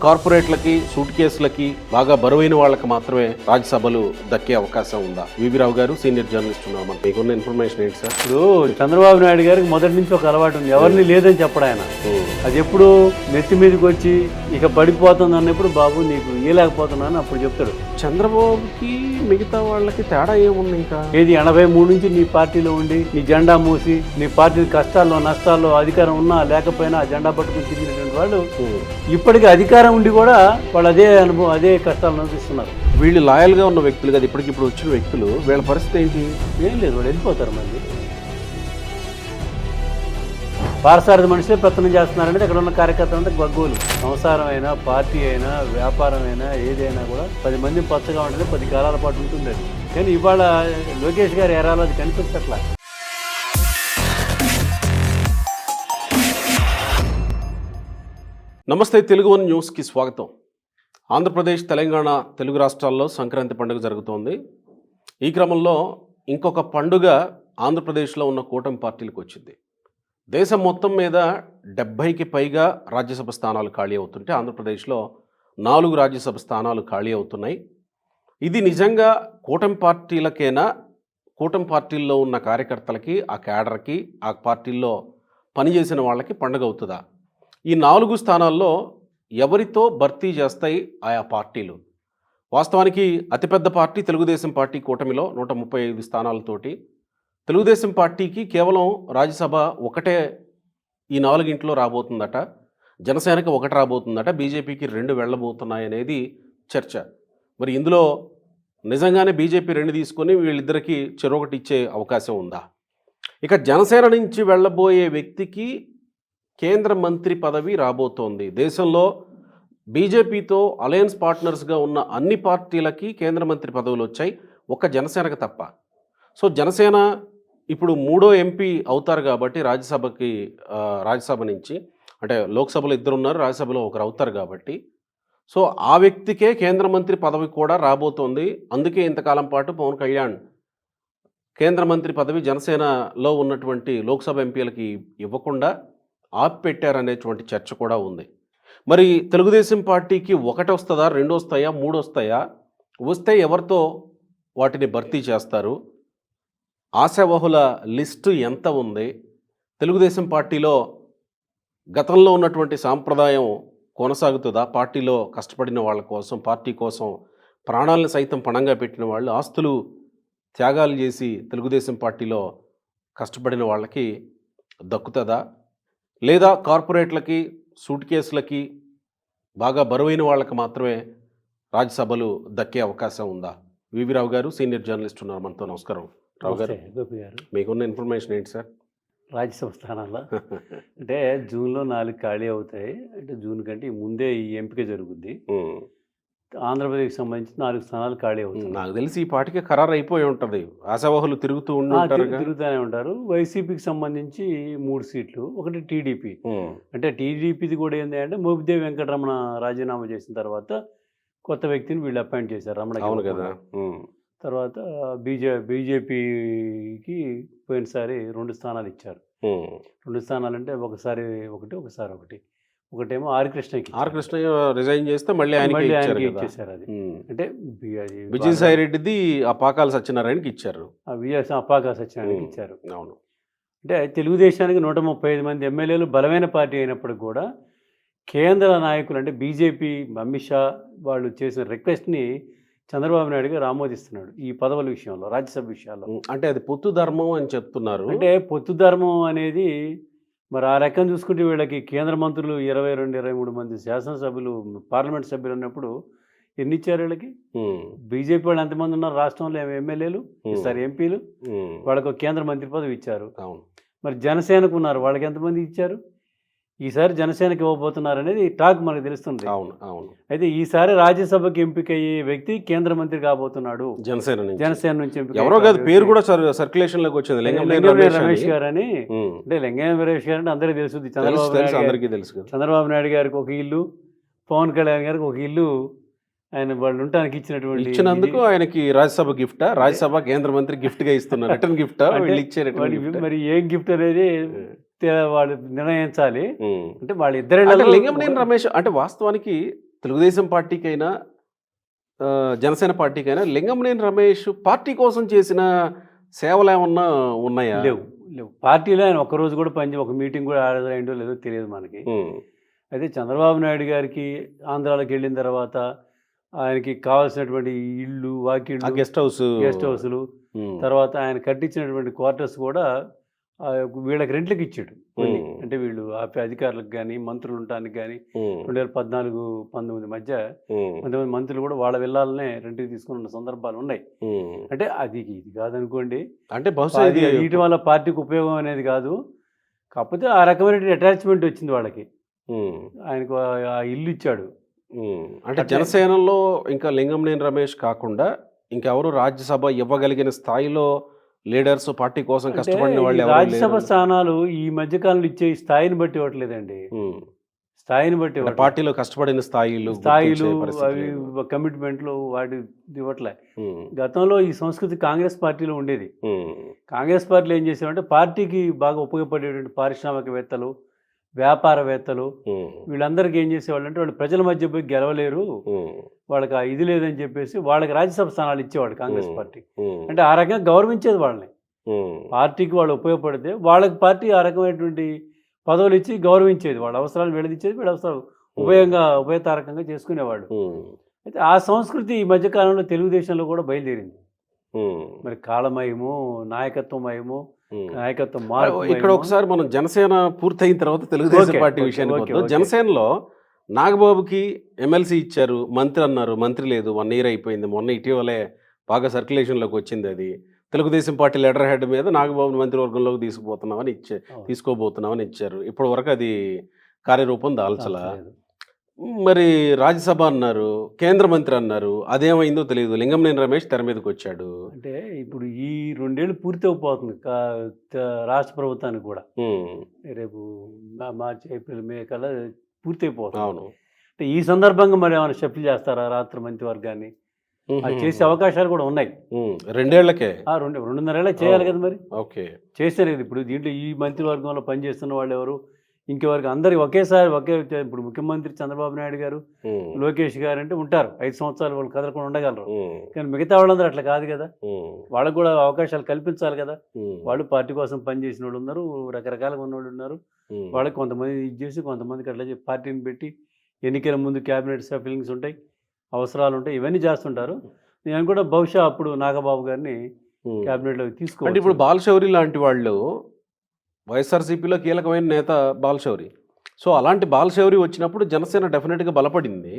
కార్పొరేట్లకి suit కేసులకి బాగా బరువైన వాళ్ళకి మాత్రమే రాజ్యసభలు దక్కే అవకాశం ఉందా? వివి రావు గారు సీనియర్ జర్నలిస్ట్ ఉన్నారు, మనకు మీకున్న ఇన్ఫర్మేషన్ ఏంటి సార్? ఇప్పుడు చంద్రబాబు నాయుడు గారికి మొదటి నుంచి ఒక అలవాటు ఉంది, ఎవరిని లేదని చెప్పడం ఆయన. అది ఎప్పుడు నెత్తి మీదకి వచ్చి ఇక పడిపోతుంది అన్నప్పుడు, బాబు నీకు ఇయ్యలేకపోతున్నాను అప్పుడు చెప్తాడు. చంద్రబాబుకి మిగతా వాళ్ళకి తేడా ఏముంది? ఇంకా ఏది 83 నుంచి నీ పార్టీలో ఉండి నీ జెండా మూసి నీ పార్టీ కష్టాల్లో నష్టాల్లో అధికారం ఉన్నా లేకపోయినా జెండా పట్టుకుని తిరిగినటువంటి వాళ్ళు ఇప్పటికీ అధికారం ఉండి కూడా వాళ్ళు అదే అనుభవం అదే కష్టాలను అనిపిస్తున్నారు. వీళ్ళు లాయల్గా ఉన్న వ్యక్తులు కదా, ఇప్పటికిప్పుడు వచ్చిన వ్యక్తులు, వీళ్ళ పరిస్థితి ఏంటి? ఏం లేదు, వాళ్ళు వెళ్ళిపోతారు. మళ్ళీ పారసారథి మనుషులే పెత్తనం చేస్తున్నారనేది అక్కడ ఉన్న కార్యకర్తలు అంటే గగ్గోలు. సంసారం అయినా పార్టీ అయినా వ్యాపారం అయినా ఏదైనా కూడా 10 మంది పచ్చగా ఉంటుంది, 10 కాలాల పాటు ఉంటుంది. కానీ ఇవాళ లోకేష్ గారు ఎరాలో అది కనిపించట్లా. నమస్తే, తెలుగు వన్ న్యూస్కి స్వాగతం. ఆంధ్రప్రదేశ్, తెలంగాణ, తెలుగు రాష్ట్రాల్లో సంక్రాంతి పండుగ జరుగుతోంది. ఈ క్రమంలో ఇంకొక పండుగ ఆంధ్రప్రదేశ్లో ఉన్న కూటమి పార్టీలకు వచ్చింది. దేశం మొత్తం మీద 70కి పైగా రాజ్యసభ స్థానాలు ఖాళీ అవుతుంటే ఆంధ్రప్రదేశ్లో 4 రాజ్యసభ స్థానాలు ఖాళీ అవుతున్నాయి. ఇది నిజంగా కూటమి పార్టీలకేనా, కూటమి పార్టీల్లో ఉన్న కార్యకర్తలకి, ఆ క్యాడర్కి, ఆ పార్టీల్లో పనిచేసిన వాళ్ళకి పండుగ అవుతుందా? ఈ 4 స్థానాల్లో ఎవరితో భర్తీ చేస్తాయి ఆయా పార్టీలు? వాస్తవానికి అతిపెద్ద పార్టీ తెలుగుదేశం పార్టీ కూటమిలో 135 స్థానాలతోటి. తెలుగుదేశం పార్టీకి కేవలం రాజ్యసభ ఒకటే ఈ 4 రాబోతుందట, జనసేనకి 1 రాబోతుందట, బీజేపీకి 2 వెళ్ళబోతున్నాయనేది చర్చ. మరి ఇందులో నిజంగానే బీజేపీ 2 తీసుకొని వీళ్ళిద్దరికీ చెరొకటి ఇచ్చే అవకాశం ఉందా? ఇక జనసేన నుంచి వెళ్ళబోయే వ్యక్తికి కేంద్ర మంత్రి పదవి రాబోతోంది. దేశంలో బీజేపీతో అలయన్స్ పార్ట్నర్స్గా ఉన్న అన్ని పార్టీలకి కేంద్ర మంత్రి పదవులు వచ్చాయి, ఒక్క జనసేనకు తప్ప. సో జనసేన ఇప్పుడు 3వ ఎంపీ అవుతారు కాబట్టి రాజ్యసభ నుంచి, అంటే లోక్సభలో 2 ఉన్నారు, రాజ్యసభలో 1 అవుతారు కాబట్టి, సో ఆ వ్యక్తికే కేంద్ర మంత్రి పదవి కూడా రాబోతోంది. అందుకే ఇంతకాలం పాటు పవన్ కళ్యాణ్ కేంద్ర మంత్రి పదవి జనసేనలో ఉన్నటువంటి లోక్సభ ఎంపీలకి ఇవ్వకుండా ఆపిపెట్టారనేటువంటి చర్చ కూడా ఉంది. మరి తెలుగుదేశం పార్టీకి 1 వస్తుందా, 2 వస్తాయా, 3 వస్తాయా? వస్తే ఎవరితో వాటిని భర్తీ చేస్తారు? ఆశావహుల లిస్టు ఎంత ఉంది? తెలుగుదేశం పార్టీలో గతంలో ఉన్నటువంటి సాంప్రదాయం కొనసాగుతుందా? పార్టీలో కష్టపడిన వాళ్ళ కోసం, పార్టీ కోసం ప్రాణాలను సైతం పణంగా పెట్టిన వాళ్ళు, ఆస్తులు త్యాగాలు చేసి తెలుగుదేశం పార్టీలో కష్టపడిన వాళ్ళకి దక్కుతుందా? లేదా కార్పొరేట్లకి, సూట్ కేసులకి, బాగా బరువైన వాళ్ళకి మాత్రమే రాజ్యసభలు దక్కే అవకాశం ఉందా? వివి రావు గారు సీనియర్ జర్నలిస్ట్ ఉన్నారు, మనతో. నమస్కారం రావు గారు. మీకున్న ఇన్ఫర్మేషన్ ఏంటి సార్? రాజ్యసభ స్థానాల్లో అంటే జూన్లో 4 ఖాళీ అవుతాయి. అంటే జూన్ కంటే ముందే ఈ ఎంపిక జరుగుద్ది. ఆంధ్రప్రదేశ్కి సంబంధించి 4 స్థానాలు ఖాళీ అవుతుంది. నాకు తెలిసి ఈ పాటికే ఖరారు అయిపోయి ఉంటుంది. ఆశావహులు తిరుగుతూనే ఉంటారు. వైసీపీకి సంబంధించి 3 సీట్లు, ఒకటి టీడీపీ. అంటే టీడీపీది కూడా ఏంటి అంటే మోపిదేవి వెంకటరమణ రాజీనామా చేసిన తర్వాత కొత్త వ్యక్తిని వీళ్ళు అపాయింట్ చేశారు, రమణ. అవును కదా. తర్వాత బీజేపీకి పోయినసారి 2 స్థానాలు ఇచ్చారు. 2 స్థానాలు అంటే ఒకసారి ఒకటి. ఒకటేమో ఆర్ కృష్ణ రిజైన్ చేస్తే మళ్ళీ ఆయనకి ఇచ్చేసారు. అది అంటే విజయసాయి రెడ్డిది అపాకాల సత్యనారాయణకి ఇచ్చారు, అపాకాల సత్యనారాయణకి ఇచ్చారు. అవును. అంటే తెలుగుదేశానికి 135 మంది ఎమ్మెల్యేలు బలమైన పార్టీ అయినప్పుడు కూడా కేంద్ర నాయకులు అంటే బీజేపీ, అమిత్ షా వాళ్ళు చేసిన రిక్వెస్ట్ని చంద్రబాబు నాయుడు గారు ఆమోదిస్తున్నాడు ఈ పదవుల విషయంలో, రాజ్యసభ విషయాల్లో. అంటే అది పొత్తు ధర్మం అని చెప్తున్నారు. అంటే పొత్తు ధర్మం అనేది మరి ఆ లెక్కన చూసుకుంటే వీళ్ళకి కేంద్ర మంత్రులు 22-23 మంది శాసనసభ్యులు, పార్లమెంట్ సభ్యులు ఉన్నప్పుడు ఎన్ని ఇచ్చారు వీళ్ళకి? బీజేపీ వాళ్ళు ఎంతమంది ఉన్నారు రాష్ట్రంలో ఎమ్మెల్యేలు, ఈసారి ఎంపీలు, వాళ్ళకు కేంద్ర మంత్రి పదవి ఇచ్చారు. మరి జనసేనకు ఉన్నారు, వాళ్ళకి ఎంతమంది ఇచ్చారు? ఈసారి జనసేనకి ఇవ్వబోతున్నారు అనేది టాక్ మనకు తెలుస్తుంది. అయితే ఈసారి రాజ్యసభకి ఎంపిక అయ్యే వ్యక్తి కేంద్ర మంత్రి కాబోతున్నాడు జనసేన నుంచి. ఎవరో కాదు, పేరు కూడా సర్క్యులేషన్ లోకి వచ్చింది, లింగంనేని రమేష్ గారు అని. అంటే లింగంనేని రమేష్ గారు అంటే అందరికీ తెలుస్తుంది. చంద్రబాబు నాయుడు గారికి ఒక ఇల్లు, పవన్ కళ్యాణ్ గారికి ఒక ఇల్లు ఆయన వాళ్ళు ఉండటానికి ఇచ్చినందుకు ఆయనకి రాజ్యసభ గిఫ్ట్, రాజ్యసభ కేంద్ర మంత్రి గిఫ్ట్ గా ఇస్తున్నారు, రిటర్న్ గిఫ్ట్. మరి ఏం గిఫ్ట్ అనేది వాళ్ళు నిర్ణయించాలి. అంటే వాళ్ళిద్దరే. లింగంనేని రమేష్ అంటే వాస్తవానికి తెలుగుదేశం పార్టీకైనా జనసేన పార్టీకైనా లింగంనేని రమేష్ పార్టీ కోసం చేసిన సేవలు ఏమన్నా ఉన్నాయా? లేవు లేవు. పార్టీలో ఆయన ఒక్కరోజు కూడా ఒక మీటింగ్ కూడా అయిందో లేదో తెలియదు మనకి. అయితే చంద్రబాబు నాయుడు గారికి ఆంధ్రాలోకి వెళ్ళిన తర్వాత ఆయనకి కావాల్సినటువంటి ఇళ్ళు, వాకిళ్ళు, గెస్ట్ హౌస్లు, తర్వాత ఆయన కట్టించినటువంటి క్వార్టర్స్ కూడా వీళ్ళకి రెంట్లకు ఇచ్చాడు కొన్ని. అంటే వీళ్ళు అధికారులకు కానీ మంత్రులు ఉండటానికి కానీ 2014-19 మధ్య కొంతమంది మంత్రులు కూడా వాళ్ళ విల్లాలనే రెంట్కి తీసుకున్న సందర్భాలు ఉన్నాయి. అంటే అది ఇది కాదనుకోండి, అంటే బహుశా వీటి వల్ల పార్టీకి ఉపయోగం అనేది కాదు. కాకపోతే ఆ రకమైన అటాచ్మెంట్ వచ్చింది వాళ్ళకి. ఆయనకు ఆ ఇల్లు ఇచ్చాడు. అంటే జనసేనలో ఇంకా లింగంనేని రమేష్ కాకుండా ఇంకెవరు రాజ్యసభ ఇవ్వగలిగిన స్థాయిలో లీడర్స్ పార్టీ కోసం కష్టపడిన వాళ్ళు రాజ్యసభ స్థానాలు ఈ మధ్యకాలంలో ఇచ్చే స్థాయిని బట్టి ఇవ్వట్లేదండి. స్థాయిని బట్టి పార్టీలో కష్టపడిన స్థాయిలు అవి కమిట్మెంట్లు వాటి ఇవ్వట్లే. గతంలో ఈ సంస్కృతి కాంగ్రెస్ పార్టీలో ఉండేది. కాంగ్రెస్ పార్టీలో ఏం చేసేవారంటే పార్టీకి బాగా ఉపయోగపడేటువంటి పారిశ్రామికవేత్తలు, వ్యాపారవేత్తలు వీళ్ళందరికీ ఏం చేసేవాళ్ళు అంటే వాళ్ళు ప్రజల మధ్య పోయి గెలవలేరు, వాళ్ళకి ఆ ఇది లేదని చెప్పేసి వాళ్ళకి రాజ్యసభ స్థానాలు ఇచ్చేవాడు కాంగ్రెస్ పార్టీ. అంటే ఆ రకంగా గౌరవించేది వాళ్ళని. పార్టీకి వాళ్ళు ఉపయోగపడితే వాళ్ళకి పార్టీ ఆ రకమైనటువంటి పదవులు ఇచ్చి గౌరవించేది. వాళ్ళ అవసరాలు వీళ్ళదిచ్చేది, వీళ్ళ అవసరాలు ఉపయోగతారకంగా చేసుకునేవాడు. అయితే ఆ సంస్కృతి ఈ మధ్యకాలంలో తెలుగుదేశంలో కూడా బయలుదేరింది. మరి కాలమయము, నాయకత్వమయము, నాయకత్వం మార్పు. ఇక్కడ ఒకసారి మనం జనసేన పూర్తయిన తర్వాత తెలుగుదేశం పార్టీ విషయానికి వద్దాం. జనసేనలో నాగబాబుకి ఎమ్మెల్సీ ఇచ్చారు, మంత్రి అన్నారు, మంత్రి లేదు, 1 year అయిపోయింది. మొన్న ఇటీవలే బాగా సర్క్యులేషన్లోకి వచ్చింది అది. తెలుగుదేశం పార్టీ లెటర్ హెడ్ మీద నాగబాబుని మంత్రివర్గంలోకి తీసుకోబోతున్నామని ఇచ్చారు. ఇప్పటి వరకు అది కార్యరూపం దాల్చలా. మరి రాజ్యసభ అన్నారు, కేంద్ర మంత్రి అన్నారు, అదేమైందో తెలియదు. లింగంనేని రమేష్ తెర మీదకి వచ్చాడు. అంటే ఇప్పుడు ఈ 2 ఏళ్ళు పూర్తి అయిపోతుంది రాష్ట్ర ప్రభుత్వానికి కూడా. రేపు మార్చి, ఏప్రిల్, మే కల్లా పూర్తి అయిపోతుంది. అవును. అంటే ఈ సందర్భంగా మరి ఏమైనా షఫిల్ చేస్తారా రాష్ట్ర మంత్రివర్గాన్ని? అది చేసే అవకాశాలు కూడా ఉన్నాయి. 2 ఏళ్లకే 2.5 ఏళ్ళకి చేయాలి కదా మరి. ఓకే, చేస్తారు కదా. ఇప్పుడు దీంట్లో ఈ మంత్రివర్గంలో పనిచేస్తున్న వాళ్ళు ఎవరు, ఇంకెవరికి అందరికి ఒకేసారి ఇప్పుడు ముఖ్యమంత్రి చంద్రబాబు నాయుడు గారు, లోకేష్ గారు అంటే ఉంటారు 5 సంవత్సరాలు వాళ్ళు కదలకుండా ఉండగలరు. కానీ మిగతా వాళ్ళందరూ అట్లా కాదు కదా. వాళ్ళకు కూడా అవకాశాలు కల్పించాలి కదా. వాళ్ళు పార్టీ కోసం పనిచేసిన వాళ్ళు ఉన్నారు, రకరకాలుగా ఉన్న వాళ్ళు ఉన్నారు. వాళ్ళకి కొంతమంది ఇది చేసి కొంతమందికి అట్లా పార్టీని పెట్టి ఎన్నికల ముందు క్యాబినెట్ షఫిలింగ్స్ ఉంటాయి, అవసరాలు ఉంటాయి, ఇవన్నీ చేస్తుంటారు. నేను కూడా బహుశా అప్పుడు నాగబాబు గారిని క్యాబినెట్లోకి తీసుకోవాలి. ఇప్పుడు బాలశౌరి లాంటి వాళ్ళు వైఎస్ఆర్సీపీలో కీలకమైన నేత బాలశౌరి. సో అలాంటి బాలశౌరి వచ్చినప్పుడు జనసేన డెఫినెట్గా బలపడింది.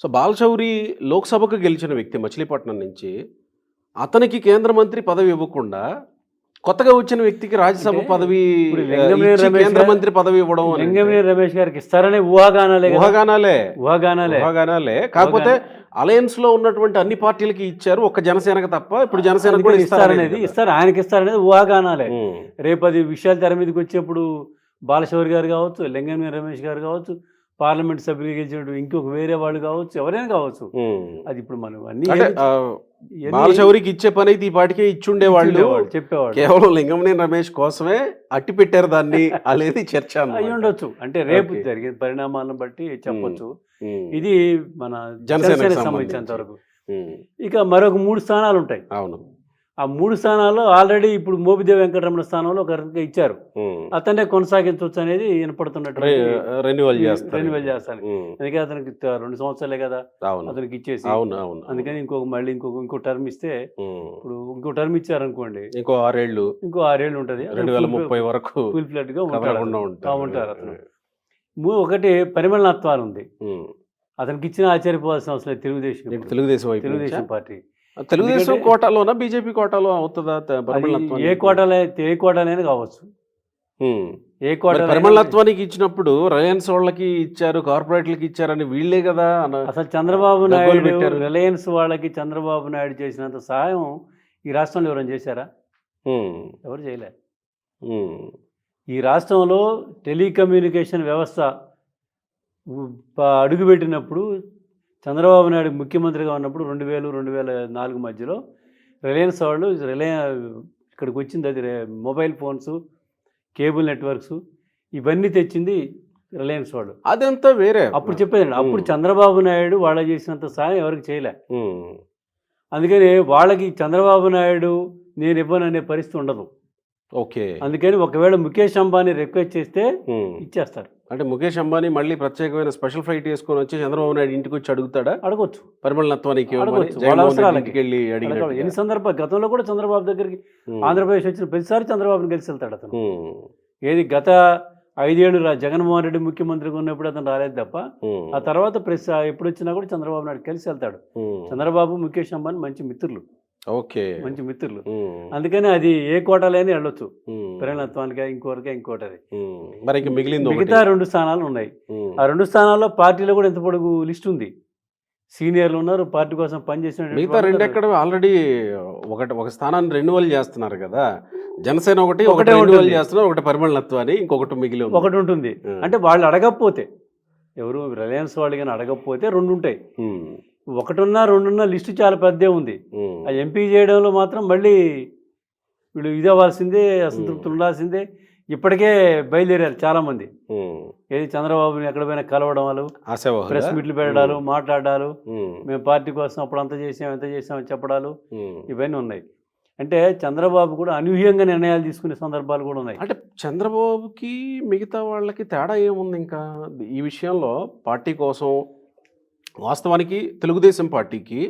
సో బాలశౌరి లోక్సభకు గెలిచిన వ్యక్తి మచిలీపట్నం నుంచి, అతనికి కేంద్ర మంత్రి పదవి ఇవ్వకుండా కొత్తగా వచ్చిన వ్యక్తికి రాజ్యసభ పదవి, కేంద్ర మంత్రి పదవి ఇవ్వడం లింగంనేని రమేష్ గారికి ఇస్తారనే ఊహాగానాలే. కాకపోతే అలయన్స్ లో ఉన్నటువంటి అన్ని పార్టీలకి ఇచ్చారు, ఒక్క జనసేనకు తప్ప. ఇప్పుడు జనసేన కూడా ఆయనకి ఇస్తారనేది ఊహాగానాలే. రేపు అది విషయాలు తెర మీదకి వచ్చేప్పుడు బాలశౌరి గారు కావచ్చు, లింగంనేని రమేష్ గారు కావచ్చు, పార్లమెంట్ సభ్యులు గెలిచినట్టు ఇంకొక వేరే వాళ్ళు కావచ్చు, ఎవరైనా కావచ్చు. అది ఇప్పుడు మనం అన్ని బాలశౌరికి ఇచ్చే పని అయితే ఈ పాటికే ఇచ్చుండేవాళ్ళు, చెప్పేవాళ్ళు. కేవలం లింగంనేని రమేష్ కోసమే అట్టి పెట్టారు దాన్ని అనేది చర్చ అయి ఉండొచ్చు. అంటే రేపు జరిగే పరిణామాలను బట్టి చెప్పొచ్చు. ఇది మన జనసేనకు సంబంధించినంత వరకు. ఇక మరొక 3 స్థానాలు ఉంటాయి. అవును. ఆ 3 స్థానాల్లో ఆల్రెడీ ఇప్పుడు మోపిదేవి వెంకటరమణ స్థానంలో ఒక ఇచ్చారు, అతనే కొనసాగించవచ్చు అనేది వినపడుతున్నట్టు. రెన్యువల్ చేస్తాను, అందుకే అతనికి 2 సంవత్సరాలే కదా అతనికి ఇచ్చేసి. అందుకని ఇంకో టర్మ్ ఇస్తే, ఇప్పుడు ఇంకో టర్మ్ ఇచ్చారనుకోండి, ఇంకో 6 ఏళ్ళు ఉంటుంది, 2030 వరకు ఫుల్ ఫ్లెట్ గా ఉంటారు అతను. ఒకటి పరిమళనాత్వాలు ఉంది, అతనికి ఇచ్చిన ఆశ్చర్యపోవాల్సిన అవసరం లేదు. తెలుగుదేశం పార్టీ తెలుగుదేశం కోటాలోనా బీజేపీ కోటాలో అవుతుందా? ఏ కోటాలైనా కావచ్చు. ఏ కోట పరిమళత్వానికి ఇచ్చినప్పుడు రిలయన్స్ వాళ్ళకి ఇచ్చారు, కార్పొరేట్లకి ఇచ్చారని వీళ్ళే కదా. అసలు చంద్రబాబు నాయుడు రిలయన్స్ వాళ్ళకి చంద్రబాబు నాయుడు చేసినంత సహాయం ఈ రాష్ట్రంలో ఎవరైనా చేశారా? ఎవరు చేయలే. ఈ రాష్ట్రంలో టెలికమ్యూనికేషన్ వ్యవస్థ అడుగుపెట్టినప్పుడు, చంద్రబాబు నాయుడు ముఖ్యమంత్రిగా ఉన్నప్పుడు 2000-2004 మధ్యలో రిలయన్స్ వాళ్ళు ఇక్కడికి వచ్చింది. అది మొబైల్ ఫోన్స్, కేబుల్ నెట్వర్క్స్ ఇవన్నీ తెచ్చింది రిలయన్స్ వాళ్ళు. అదంతా వేరే. అప్పుడు చెప్పేదండి, అప్పుడు చంద్రబాబు నాయుడు వాళ్ళ చేసినంత సాయం ఎవరికి చేయలే. అందుకని వాళ్ళకి చంద్రబాబు నాయుడు నేను ఇవ్వను అనే పరిస్థితి ఉండదు. ఓకే. అందుకని ఒకవేళ ముఖేష్ అంబానీ రిక్వెస్ట్ చేస్తే ఇచ్చేస్తారు. అంటే ముఖేష్ అంబానీ మళ్ళీ ప్రత్యేకమైన స్పెషల్ ఫ్లైట్ వేసుకొని వచ్చి చంద్రబాబు నాయుడు ఇంటికి వచ్చి అడుగుతాడా? అడగొచ్చు. పరిమళనత్వానికి వాళ్ళ అవసరాలకి వెళ్ళి అడిగిన ఎన్ని సందర్భాలు గతంలో కూడా చంద్రబాబు దగ్గరికి ఆంధ్రప్రదేశ్ వచ్చిన ప్రతిసారి చంద్రబాబుని కలిసి వెళ్తాడు అతను. ఏది గత 5 ఏళ్ళు జగన్మోహన్ రెడ్డి ముఖ్యమంత్రిగా ఉన్నప్పుడు అతను రాలేదు తప్ప ఆ తర్వాత ఎప్పుడు వచ్చినా కూడా చంద్రబాబు నాయుడు కలిసి వెళ్తాడు. చంద్రబాబు ముఖేష్ అంబానీ మంచి మిత్రులు. ఓకే, మంచి మిత్రులు. అందుకని అది ఏ కోటలైనా వెళ్ళొచ్చు, పరిణత్వానికి ఇంకోటి. అది మరి మిగతా 2 స్థానాలు ఉన్నాయి. ఆ 2 స్థానాల్లో పార్టీలో కూడా ఎంత పొడుగు లిస్ట్ ఉంది. సీనియర్లు ఉన్నారు, పార్టీ కోసం పనిచేసిన. మిగతా 2 ఎక్కడ ఆల్రెడీ ఒక స్థానాన్ని రెన్యువల్ చేస్తున్నారు కదా. జనసేన ఒకటి రెన్యువల్ చేస్తున్నారు, ఒకటి పరిమళనత్వాన్ని, ఇంకొకటి మిగిలి ఒకటి ఉంటుంది. అంటే వాళ్ళు అడగకపోతే, ఎవరు రిలయన్స్ వాళ్ళు కానీ అడగకపోతే 2 ఉంటాయి. 1 2 లిస్టు చాలా పెద్దే ఉంది. ఆ ఎంపీ చేయడంలో మాత్రం మళ్ళీ వీళ్ళు ఇది అవ్వాల్సిందే, అసంతృప్తులు ఉండాల్సిందే. ఇప్పటికే బయలుదేరారు చాలామంది. ఏది చంద్రబాబుని ఎక్కడ పోయినా కలవడం, వాళ్ళు ప్రెస్ మీట్లు పెట్టడాలు, మాట్లాడాలు, మేము పార్టీ కోసం అప్పుడు అంత చేసాం ఎంత చేసామని చెప్పడాలు, ఇవన్నీ ఉన్నాయి. అంటే చంద్రబాబు కూడా అనూహ్యంగా నిర్ణయాలు తీసుకునే సందర్భాలు కూడా ఉన్నాయి. అంటే చంద్రబాబుకి మిగతా వాళ్ళకి తేడా ఏముంది ఇంకా ఈ విషయంలో? పార్టీ కోసం వాస్తవానికి తెలుగుదేశం పార్టీకి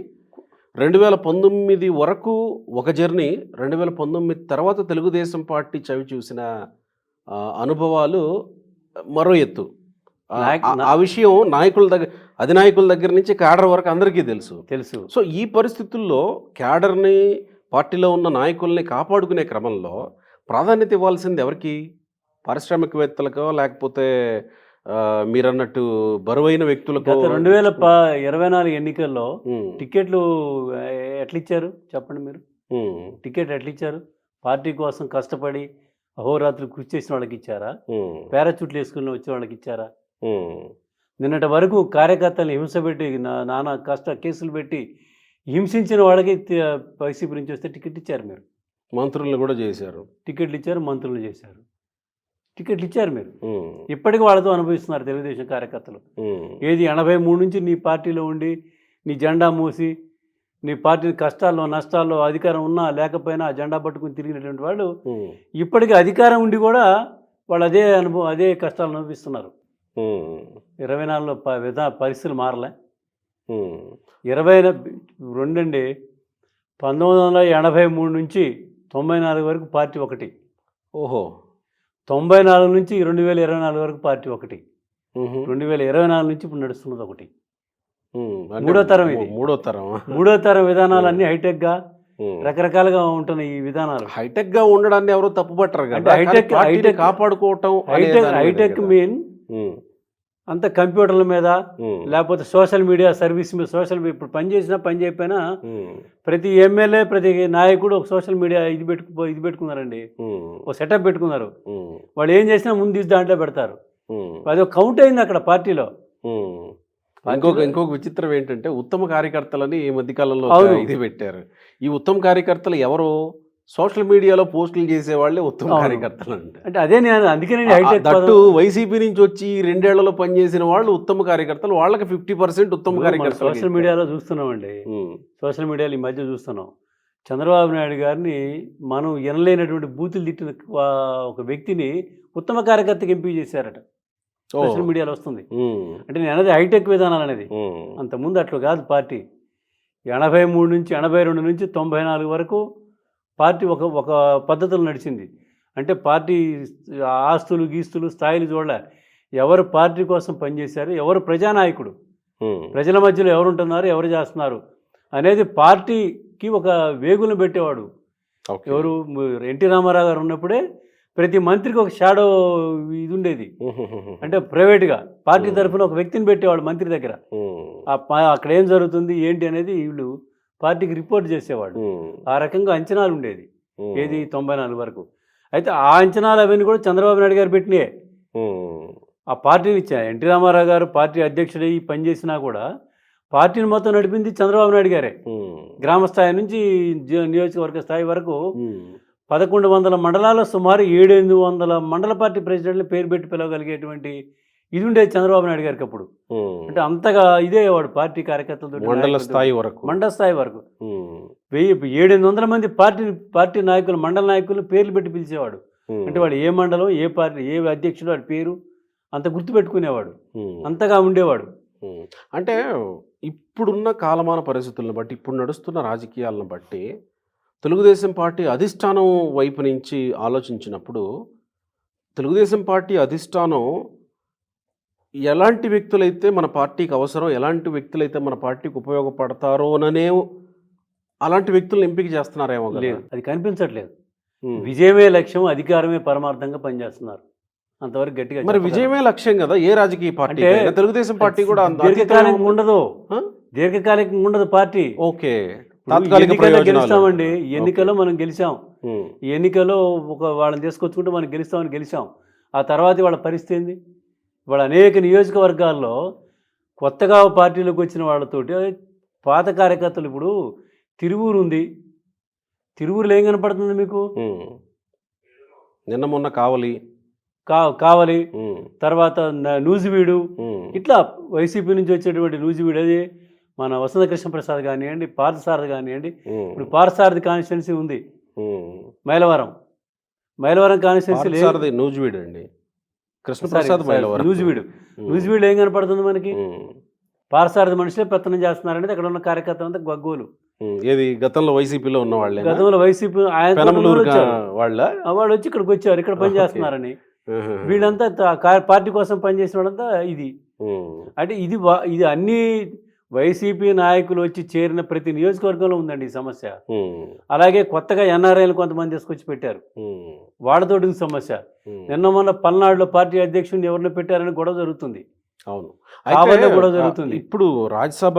2019 వరకు ఒక జర్నీ, 2019 తర్వాత తెలుగుదేశం పార్టీ చవి చూసిన అనుభవాలు మరో ఎత్తు. ఆ విషయం నాయకుల దగ్గర, అధినాయకుల దగ్గర నుంచి క్యాడర్ వరకు అందరికీ తెలుసు. సో ఈ పరిస్థితుల్లో క్యాడర్ని, పార్టీలో ఉన్న నాయకుల్ని కాపాడుకునే క్రమంలో ప్రాధాన్యత ఇవ్వాల్సింది ఎవరికి? పారిశ్రామికవేత్తలకో లేకపోతే మీరన్నట్టు బరువైన వ్యక్తులకు? 2024 ఎన్నికల్లో టికెట్లు ఎట్లా ఇచ్చారు చెప్పండి మీరు? టికెట్ ఎట్లా ఇచ్చారు? పార్టీ కోసం కష్టపడి అహోరాత్రులు కృషి చేసిన వాళ్ళకి ఇచ్చారా? పారాచూట్లు వేసుకుని వచ్చిన వాళ్ళకి ఇచ్చారా? నిన్నటి వరకు కార్యకర్తలు హింస పెట్టి, నానా కేసులు పెట్టి హింసించిన వాళ్ళకి వైసీపీ నుంచి వస్తే టికెట్ ఇచ్చారు మీరు. మంత్రులను కూడా చేశారు, టికెట్లు ఇచ్చారు, మంత్రులు చేశారు, టికెట్లు ఇచ్చారు మీరు. ఇప్పటికీ వాళ్ళతో అనుభవిస్తున్నారు తెలుగుదేశం కార్యకర్తలు. ఏది 83 నుంచి నీ పార్టీలో ఉండి, నీ జెండా మూసి, నీ పార్టీ కష్టాల్లో నష్టాల్లో అధికారం ఉన్నా లేకపోయినా ఆ జెండా పట్టుకుని తిరిగినటువంటి వాళ్ళు ఇప్పటికీ అధికారం ఉండి కూడా వాళ్ళు అదే కష్టాలు అనుభవిస్తున్నారు. 24లో పరిస్థితులు మారలే. 22 అండి, 1983 నుంచి 94 వరకు పార్టీ ఒకటి. ఓహో. 94 నుంచి 2024 వరకు పార్టీ ఒకటి. 2024 నుంచి ఇప్పుడు నడుస్తున్నది ఒకటి. మూడో తరం ఇది. మూడో తరం విధానాలన్నీ హైటెక్గా రకరకాలుగా ఉంటున్నాయి. ఈ విధానాలు హైటెక్గా ఉండడాన్ని ఎవరు తప్పుపట్టరు కదా. హైటెక్ కాపాడుకోవటం, హైటెక్ మీన్ అంత కంప్యూటర్ల మీద లేకపోతే సోషల్ మీడియా సర్వీస్ మీద, ఇప్పుడు పని చేసినా పని చేయకపోయినా ప్రతి ఎమ్మెల్యే, ప్రతి నాయకుడు ఒక సోషల్ మీడియా ఇది పెట్టుకున్నారండి, ఒక సెటప్ పెట్టుకున్నారు. వాళ్ళు ఏం చేసినా ముందు దాంట్లో పెడతారు. అది ఒక కౌంట్ అయింది అక్కడ పార్టీలో. ఇంకొక విచిత్రం ఏంటంటే ఉత్తమ కార్యకర్తలని ఈ మధ్యకాలంలో ఇది పెట్టారు. ఈ ఉత్తమ కార్యకర్తలు ఎవరు? సోషల్ మీడియాలో పోస్టులు చేసేవాళ్ళే ఉత్తమ కార్యకర్తలు అంటే అదే నేను అందుకే దట్టు వైసీపీ నుంచి వచ్చి 2 ఏళ్లలో పనిచేసిన వాళ్ళు ఉత్తమ కార్యకర్తలు. వాళ్ళకి 50% ఉత్తమ కార్యకర్తలు. సోషల్ మీడియాలో చూస్తున్నామండి, సోషల్ మీడియాలో ఈ మధ్య చూస్తున్నాం. చంద్రబాబు నాయుడు గారిని మనం ఎనలేనటువంటి బూతులు తిట్టిన ఒక వ్యక్తిని ఉత్తమ కార్యకర్తకి ఎంపీ చేశారట. సోషల్ మీడియాలో వస్తుంది. అంటే నేను అనేది హైటెక్ విధానాలు అనేది. అంతకుముందు అట్లా కాదు పార్టీ. 83 నుంచి 82 నుంచి 94 వరకు పార్టీ ఒక పద్ధతులు నడిచింది. అంటే పార్టీ ఆస్తులు గీస్తులు స్థాయిలు చూడలే. ఎవరు పార్టీ కోసం పనిచేశారు, ఎవరు ప్రజానాయకుడు, ప్రజల మధ్యలో ఎవరు ఉంటున్నారు, ఎవరు చేస్తున్నారు అనేది పార్టీకి ఒక వేగులను పెట్టేవాడు. ఎవరు? ఎన్టీ రామారావు గారు ఉన్నప్పుడే ప్రతి మంత్రికి ఒక షాడో ఇది ఉండేది. అంటే ప్రైవేట్గా పార్టీ తరఫున ఒక వ్యక్తిని పెట్టేవాడు మంత్రి దగ్గర. అక్కడ ఏం జరుగుతుంది ఏంటి అనేది వీళ్ళు పార్టీకి రిపోర్ట్ చేసేవాడు. ఆ రకంగా అంచనాలు ఉండేది. ఏది 94 వరకు. అయితే ఆ అంచనాలు అవన్నీ కూడా చంద్రబాబు నాయుడు గారు పెట్టినాయే. ఆ పార్టీని ఇచ్చారు. ఎన్టీ రామారావు గారు పార్టీ అధ్యక్షుడై పనిచేసినా కూడా పార్టీని మొత్తం నడిపింది చంద్రబాబు నాయుడు గారే. గ్రామ స్థాయి నుంచి నియోజకవర్గ స్థాయి వరకు 1100 మండలాల్లో సుమారు 700 మండల పార్టీ ప్రెసిడెంట్లు పేరు పెట్టి పిలవగలిగేటువంటి ఇది ఉండేది చంద్రబాబు నాయుడు గారికి అప్పుడు. అంటే అంతగా ఇదే వాడు పార్టీ కార్యకర్తలతో మండల స్థాయి వరకు. మండల స్థాయి వరకు ఉమ్, 700 మంది పార్టీ నాయకులు, మండల నాయకులు పేర్లు పెట్టి పిలిచేవాడు. అంటే వాడు ఏ మండలం, ఏ పార్టీ, ఏ అధ్యక్షుడు, వాడి పేరు అంత గుర్తుపెట్టుకునేవాడు, ఉమ్, అంతగా ఉండేవాడు. ఉమ్. అంటే ఇప్పుడున్న కాలమాన పరిస్థితులను బట్టి, ఇప్పుడు నడుస్తున్న రాజకీయాలను బట్టి తెలుగుదేశం పార్టీ అధిష్టానం వైపు నుంచి ఆలోచించినప్పుడు తెలుగుదేశం పార్టీ అధిష్టానం ఎలాంటి వ్యక్తులైతే మన పార్టీకి అవసరం, ఎలాంటి వ్యక్తులైతే మన పార్టీకి ఉపయోగపడతారోననే అలాంటి వ్యక్తులను ఎంపిక చేస్తున్నారేమో కదా. లేదు, అది కనిపించట్లేదు. ఉమ్. విజయమే లక్ష్యం, అధికారమే పరమార్థంగా పనిచేస్తున్నారు. అంతవరకు గట్టిగా మరి చెప్పగలం. విజయమే లక్ష్యం కదా ఏ రాజకీయ పార్టీ అంటే అయినా. తెలుగుదేశం పార్టీ కూడా దీర్ఘకాలికంగా ఉండదు, ఆ? దీర్ఘకాలికంగా ఉండదు పార్టీ. ఓకే, ఇప్పుడు తాత్కాలిక ఎన్నికల్లో ప్రయోజనాలు. గెలుస్తామండి, ఎన్నికల్లో మనం గెలిచాం, ఉమ్, ఈ ఎన్నికల్లో వాళ్ళని తీసుకొచ్చుకుంటే మనం గెలిచాం. ఆ తర్వాత వాళ్ళ పరిస్థితి ఏంది? వాళ్ళ అనేక నియోజకవర్గాల్లో కొత్తగా పార్టీలోకి వచ్చిన వాళ్ళతోటి పాత కార్యకర్తలు, ఇప్పుడు తిరువూరు ఉంది, తిరువూరులో ఏం కనపడుతుంది మీకు? ఉమ్. నిన్న మొన్న కావలి. కావలి, ఉమ్, తర్వాత నూజివీడు, ఉమ్, ఇట్లా వైసీపీ నుంచి వచ్చేటువంటి నూజివీడు, అది మన వసంత కృష్ణ ప్రసాద్ కానివ్వండి, పార్థసారథి కానివ్వండి. ఉమ్, ఇప్పుడు పార్థసారథి కాన్స్టిట్యున్సీ ఉంది, ఉమ్. మైలవరం కాన్స్టిట్యున్సీ పార్థసారథి నూజివీడు అండి, కృష్ణప్రసాద్ మైలవరం. నూజివీడు, నూజివీడు ఏం కనపడుతుంది మనకి? ఉమ్, పార్థసారథి మనుషులే పెత్తనం చేస్తున్నారనేది అక్కడ ఉన్న కార్యకర్తలు అంతా గగ్గోలు. ఉమ్. ఏది గతంలో వైసీపీలో ఉన్న వాళ్ళే గతంలో వైసీపీ ఆయన పెనమలూరు వాళ్ళ వాళ్ళు వచ్చి ఇక్కడికి వచ్చారు, ఇక్కడ పని చేస్తున్నారని. వీళ్ళంతా పార్టీ కోసం పనిచేసిన వాళ్ళంతా ఇది. అంటే ఇది అన్ని వైసీపీ నాయకులు వచ్చి చేరిన ప్రతి నియోజకవర్గంలో ఉందండి ఈ సమస్య. అలాగే కొత్తగా ఎన్ఆర్ఐలు కొంతమంది తీసుకొచ్చి పెట్టారు, వాళ్ళతోటి సమస్య. నిన్న మొన్న పల్నాడులో పార్టీ అధ్యక్షుడిని ఎవరిని పెట్టారని గొడవ జరుగుతుంది. అవును, కావాలనే గొడవ జరుగుతుంది. ఇప్పుడు రాజ్యసభ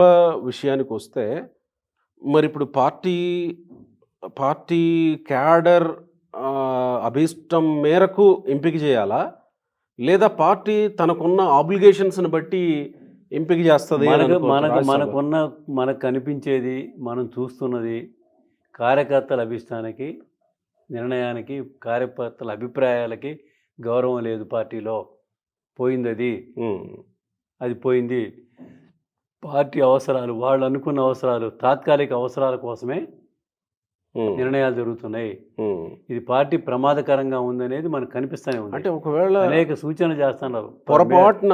విషయానికి వస్తే మరి ఇప్పుడు పార్టీ క్యాడర్ అభీష్టం మేరకు ఎంపిక చేయాలా, లేదా పార్టీ తనకున్న ఆబ్లిగేషన్స్ని బట్టి ఎంపిక చేస్తుంది? మనకు కనిపించేది, మనం చూస్తున్నది కార్యకర్తల అభిష్టానికి, నిర్ణయానికి, కార్యకర్తల అభిప్రాయాలకి గౌరవం లేదు పార్టీలో. పోయింది అది పోయింది. పార్టీ అవసరాలు, వాళ్ళు అనుకున్న అవసరాలు, తాత్కాలిక అవసరాల కోసమే నిర్ణయాలు జరుగుతున్నాయి. ఇది పార్టీ ప్రమాదకరంగా ఉందనేది మనకు కనిపిస్తూనే ఉంది. అంటే ఒకవేళ అనేక సూచనలు చేస్తున్నారు, పొరపాటున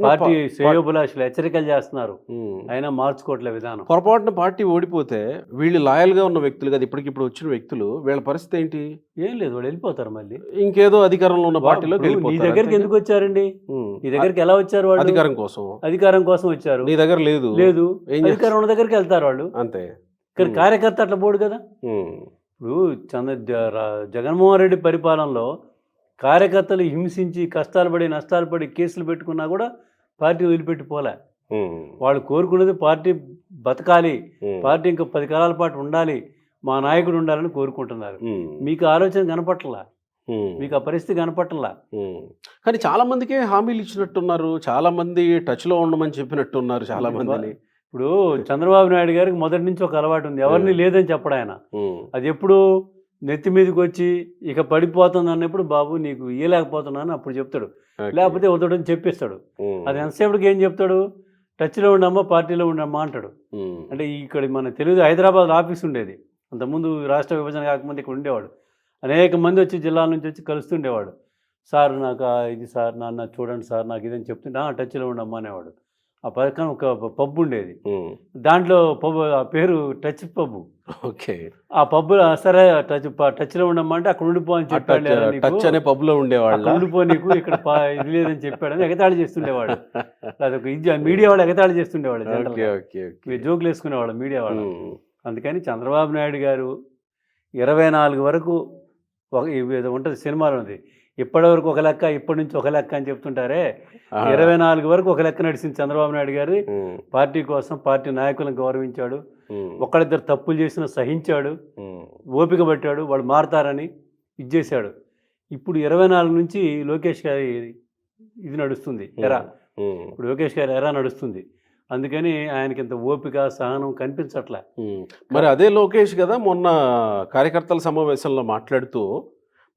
పార్టీ శ్రేయోభిలాషులు హెచ్చరికలు చేస్తున్నారు, అయినా మార్చుకోవట్లే విధానం. పొరపాటున పార్టీ ఓడిపోతే వీళ్ళు లాయల్గా ఉన్న వ్యక్తులు కదా, ఇప్పటికిప్పుడు వచ్చిన వ్యక్తులు, వీళ్ళ పరిస్థితి ఏంటి? ఏం లేదు, వాళ్ళు వెళ్ళిపోతారు, మళ్ళీ ఇంకేదో అధికారంలో ఉన్న పార్టీలోకి వెళ్ళిపోతారు. నీ దగ్గరికి ఎందుకు వచ్చారండి? నీ దగ్గరికి ఎలా వచ్చారు? వాళ్ళు అధికారం కోసం వచ్చారు. నీ దగ్గర లేదు, అధికారం ఉన్న దగ్గరికి వెళ్తారు వాళ్ళు, అంతే. కానీ కార్యకర్త అట్లా పోడు కదా. ఇప్పుడు జగన్మోహన్ రెడ్డి పరిపాలనలో కార్యకర్తలు హింసించి కష్టాలు పడి నష్టాలు పడి కేసులు పెట్టుకున్నా కూడా పార్టీ వదిలిపెట్టిపోలే. వాళ్ళు కోరుకునేది పార్టీ బతకాలి, పార్టీ ఇంకా 10 కాలాల పాటు ఉండాలి, మా నాయకుడు ఉండాలని కోరుకుంటున్నారు. మీకు ఆలోచన కనపట్లా, మీకు ఆ పరిస్థితి కనపట్లా. కానీ చాలా మందికే హామీలు ఇచ్చినట్టున్నారు, చాలా మంది టచ్లో ఉండమని చెప్పినట్టున్నారు చాలా మందిని. ఇప్పుడు చంద్రబాబు నాయుడు గారికి మొదటి నుంచి ఒక అలవాటు ఉంది, ఎవరిని లేదని చెప్పడం. ఆయన అది ఎప్పుడు నెత్తి మీదకి వచ్చి ఇక పడిపోతుంది అన్నప్పుడు, బాబు నీకు ఇయ్యలేకపోతున్నాను అప్పుడు చెప్తాడు, లేకపోతే వదడని చెప్పిస్తాడు. అది ఎంతసేపటికి ఏం చెప్తాడు? టచ్లో ఉండమ్మా, పార్టీలో ఉండమ్మా అంటాడు. అంటే ఇక్కడ మన తెలుగు హైదరాబాద్ ఆఫీస్ ఉండేది, అంతకుముందు రాష్ట్ర విభజన కాకముందు ఇక్కడ ఉండేవాడు. అనేక మంది వచ్చి జిల్లాల నుంచి వచ్చి కలుస్తుండేవాడు. సార్ నాకు ఇది సార్, నాన్న చూడండి సార్ నాకు ఇదని చెప్తుంటే టచ్లో ఉండమ్మా అనేవాడు. ఆ పక్కన ఒక పబ్ ఉండేది, దాంట్లో పబ్ ఆ పేరు టచ్ పబ్. ఓకే, ఆ పబ్ సరే టచ్లో ఉండమ్మా అంటే అక్కడ ఉండిపో అని చెప్పాడు. పబ్లో ఉండేవాడు, ఉండిపో నీకు ఇక్కడ ఇది లేదని చెప్పాడని ఎగతాళి చేస్తుండేవాడు. అదొక ఇది మీడియా వాళ్ళు ఎగతాళి చేస్తుండేవాడు, జోకులు వేసుకునేవాడు మీడియా వాళ్ళు. అందుకని చంద్రబాబు నాయుడు గారు 24 వరకు ఉంటుంది సినిమాలో ఉంది, ఇప్పటివరకు ఒక లెక్క, ఇప్పటి నుంచి ఒక లెక్క అని చెప్తుంటారే. 24 వరకు ఒక లెక్క నడిచింది చంద్రబాబు నాయుడు గారు. పార్టీ కోసం పార్టీ నాయకులను గౌరవించాడు, ఒకళ్ళిద్దరు తప్పులు చేసినా సహించాడు, ఓపిక పట్టాడు, వాళ్ళు మారతారని ఇచ్చేశాడు. ఇప్పుడు 24 నుంచి లోకేష్ గారి ఇది నడుస్తుంది ఎరా, ఇప్పుడు లోకేష్ గారి ఎరా నడుస్తుంది. అందుకని ఆయనకి ఇంత ఓపిక సహనం కనిపించట్లే. మరి అదే లోకేష్ కదా మొన్న కార్యకర్తల సమావేశంలో మాట్లాడుతూ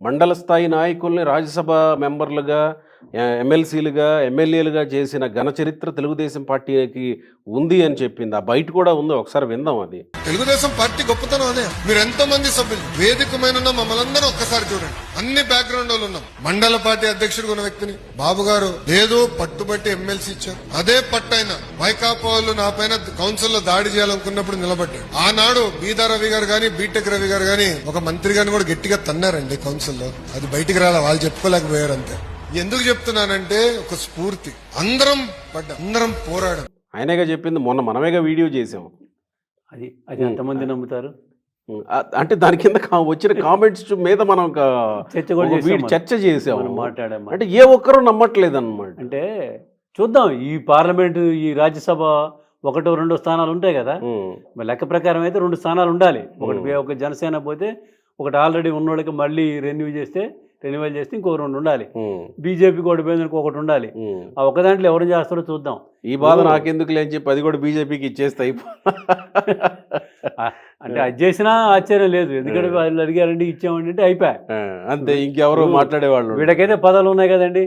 మండల స్థాయి నాయకుల్ని రాజ్యసభ మెంబర్లుగా ఎమ్మెల్సీలుగా ఎమ్మెల్యేలుగా చేసిన ఘన చరిత్ర తెలుగుదేశం పార్టీకి ఉంది అని చెప్పింది. ఆ బయట కూడా ఉంది, ఒకసారి విందాం అది. తెలుగుదేశం పార్టీ గొప్పతనం అదే. మీరు ఎంతో మంది సభ్యులు వేదిక మీద ఉన్న మమ్మల్ని అందరూ ఒక్కసారి చూడండి. అన్ని బ్యాక్గ్రౌండ్ వాళ్ళు ఉన్నాం. మండల పార్టీ అధ్యక్షుడు ఉన్న వ్యక్తిని బాబు గారు ఏదో పట్టుబట్టి ఎమ్మెల్సీ ఇచ్చారు. అదే పట్టైన వైకాపా వాళ్ళు నా పైన కౌన్సిల్ లో దాడి చేయాలనుకున్నప్పుడు నిలబడ్డాడు. ఆనాడు బీదా రవి గారు గాని బీటెక్ రవి గారు గాని ఒక మంత్రి గారిని కూడా గట్టిగా తన్నారండి కౌన్సిల్లో. అది బయటికి రాలా, వాళ్ళు చెప్పుకోలేకపోయారు అంతే. ఎందుకు చెప్తున్నానంటే ఒక స్ఫూర్తి. అందరం అందరం పోరాడం. ఆయనేగా చెప్పింది, మొన్న మనమేగా వీడియో చేసాం. అది అది ఎంతమంది నమ్ముతారు? అంటే దాని కింద వచ్చిన కామెంట్స్ మీద మనం చర్చ కూడా చేసాం, చర్చ చేసాం, మాట్లాడాము. అంటే ఏ ఒక్కరూ నమ్మట్లేదు అన్నమాట. అంటే చూద్దాం, ఈ పార్లమెంటు ఈ రాజ్యసభ 1-2 స్థానాలు ఉంటాయి కదా, మరి లెక్క ప్రకారం అయితే 2 స్థానాలు ఉండాలి. ఒక జనసేన పోతే ఒకటి ఆల్రెడీ ఉన్నోళ్ళకి మళ్ళీ రెన్యువల్ చేస్తే ఇంకో 2 ఉండాలి. బీజేపీ కూడా పోయిందనుకో ఒకటి ఉండాలి. ఆ ఒక దాంట్లో ఎవరు చేస్తారో చూద్దాం. ఈ బాధ నాకెందుకు లేని చెప్పి అది కూడా బీజేపీకి ఇచ్చేస్తే అంటే అది చేసినా ఆశ్చర్యం లేదు, ఎందుకంటే వాళ్ళు అడిగారండి ఇచ్చామండి అంటే అయిపోయా అంతే, ఇంకెవరో మాట్లాడేవాళ్ళు. వీళ్ళకైతే పదవులు ఉన్నాయి కదండి,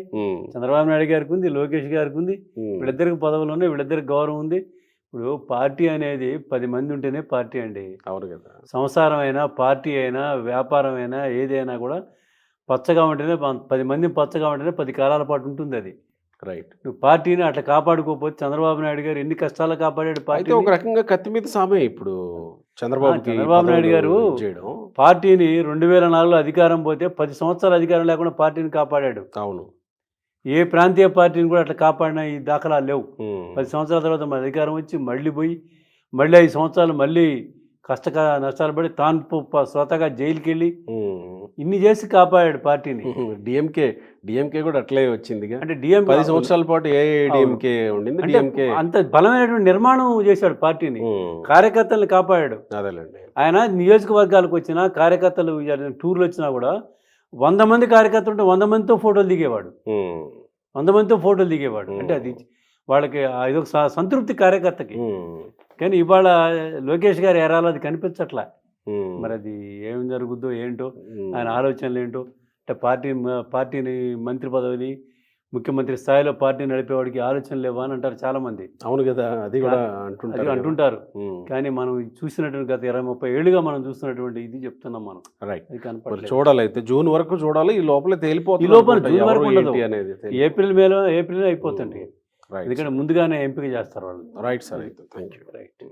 చంద్రబాబు నాయుడు గారికి ఉంది, లోకేష్ గారికి ఉంది, వీళ్ళిద్దరికి పదవులు ఉన్నాయి, వీళ్ళిద్దరికి గౌరవం ఉంది. ఇప్పుడు పార్టీ అనేది 10 మంది ఉంటేనే పార్టీ అండి. అవును కదా. సంసారం అయినా పార్టీ అయినా వ్యాపారం అయినా ఏదైనా కూడా పచ్చగా ఉంటేనే 10 మంది పచ్చగా ఉంటేనే 10 కాలాల పాటు ఉంటుంది అది. రైట్. నువ్వు పార్టీని అట్లా కాపాడుకోకపోతే చంద్రబాబు నాయుడు గారు ఎన్ని కష్టాలు కాపాడాడు పార్టీ. ఒక రకంగా కత్తి మీద సామే ఇప్పుడు చంద్రబాబు నాయుడు గారు పార్టీని 2004లో అధికారం పోతే 10 సంవత్సరాలు అధికారం లేకుండా పార్టీని కాపాడాడు. అవును. ఏ ప్రాంతీయ పార్టీని కూడా అట్లా కాపాడిన ఈ దాఖలాలు లేవు. 10 సంవత్సరాల తర్వాత మన అధికారం వచ్చి మళ్ళీ పోయి మళ్ళీ 5 సంవత్సరాలు మళ్ళీ నష్టాలు పడి తాను స్వతగా జైలుకి వెళ్ళి ఇన్ని చేసి కాపాడాడు పార్టీని. డిఎంకే కూడా అట్లే వచ్చింది. అంటే డిఎంకే 10 సంవత్సరాల పాటు డిఎంకే ఉండింది. డిఎంకే అంత బలమైనటువంటి నిర్మాణం చేశాడు పార్టీని, కార్యకర్తలను కాపాడాడు. అదేలేండి. ఆయన నియోజకవర్గాలకు వచ్చినా కార్యకర్తలు టూర్లు వచ్చినా కూడా 100 మంది కార్యకర్తలు ఉంటే 100 మందితో ఫోటోలు దిగేవాడు. 100 మందితో ఫోటోలు దిగేవాడు. అంటే అది వాళ్ళకి ఇదొక సంతృప్తి కార్యకర్తకి. కానీ ఇవాళ లోకేష్ గారు ఎరాలో అది కనిపించట్లా. మరి అది ఏం జరుగుద్దో ఏంటో, ఆయన ఆలోచనలు ఏంటో. అంటే పార్టీని మంత్రి పదవిని ముఖ్యమంత్రి స్థాయిలో పార్టీ నడిపేవాడికి ఆలోచనలు లేవా అని అంటారు చాలా మంది. అవును కదా, అది కూడా అంటుంటారు. కానీ మనం చూసినటువంటి గత 20-30 ఏళ్ళుగా మనం చూస్తున్నటువంటి ఇది చెప్తున్నాం మనం. రైట్. చూడాలి, అయితే జూన్ వరకు చూడాలి. ఈ లోపల తేలిపోతుంది. ఈ లోపల జూన్ వరకు ఉండదు, ఏప్రిల్ అయిపోతుంది. ఎందుకంటే ముందుగానే ఎంపిక చేస్తారు వాళ్ళు. రైట్ సార్, అయితే థ్యాంక్ యూ. రైట్.